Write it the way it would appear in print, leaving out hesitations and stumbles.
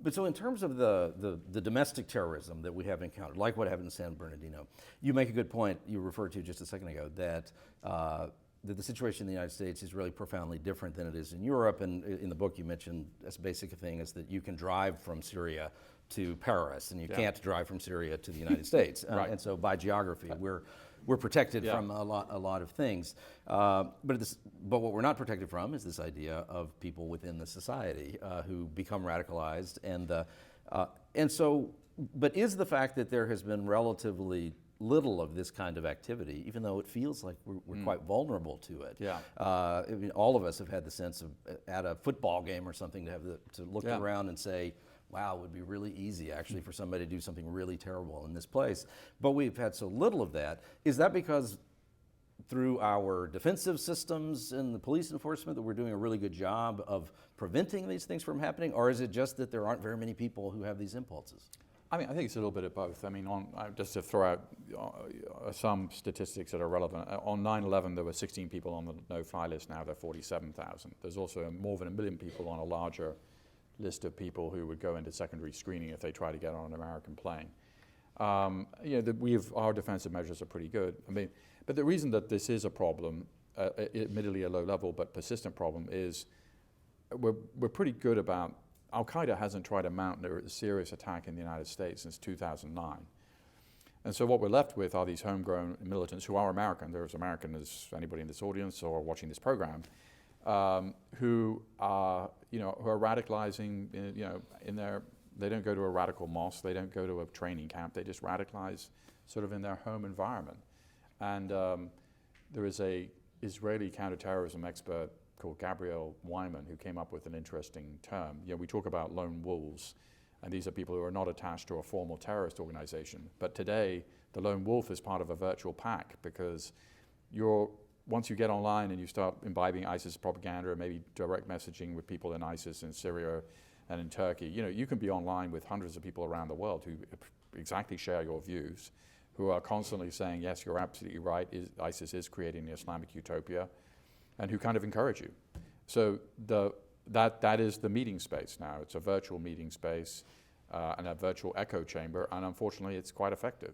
But so in terms of the domestic terrorism that we have encountered, like what happened in San Bernardino, you make a good point, you referred to just a second ago, that the situation in the United States is really profoundly different than it is in Europe. And in the book you mentioned as basic a thing is that you can drive from Syria to Paris and you can't drive from Syria to the United States. Right. And so by geography, we're protected from a lot of things. But what we're not protected from is this idea of people within the society who become radicalized. But is the fact that there has been relatively little of this kind of activity, even though it feels like we're quite vulnerable to it. Yeah. I mean, all of us have had the sense of at a football game or something to look around and say, wow, it would be really easy actually for somebody to do something really terrible in this place. But we've had so little of that. Is that because through our defensive systems and the police enforcement that we're doing a really good job of preventing these things from happening? Or is it just that there aren't very many people who have these impulses? I mean, I think it's a little bit of both. I mean, just to throw out some statistics that are relevant, on 9/11 there were 16 people on the no-fly list, now there are 47,000. There's also more than 1 million people on a larger list of people who would go into secondary screening if they try to get on an American plane. Our defensive measures are pretty good. I mean, but the reason that this is a problem, admittedly a low level but persistent problem, is we're pretty good about. Al-Qaeda hasn't tried to mount a serious attack in the United States since 2009. And so what we're left with are these homegrown militants who are American. They're as American as anybody in this audience or watching this program, who are radicalizing, they don't go to a radical mosque, they don't go to a training camp, they just radicalize sort of in their home environment. And there is a Israeli counterterrorism expert called Gabriel Wyman, who came up with an interesting term. We talk about lone wolves, and these are people who are not attached to a formal terrorist organization. But today, the lone wolf is part of a virtual pack, because once you get online and you start imbibing ISIS propaganda and maybe direct messaging with people in ISIS in Syria and in Turkey, you can be online with hundreds of people around the world who exactly share your views, who are constantly saying, yes, you're absolutely right, ISIS is creating the Islamic utopia, and who kind of encourage you. So that is the meeting space now. It's a virtual meeting space and a virtual echo chamber, and unfortunately it's quite effective.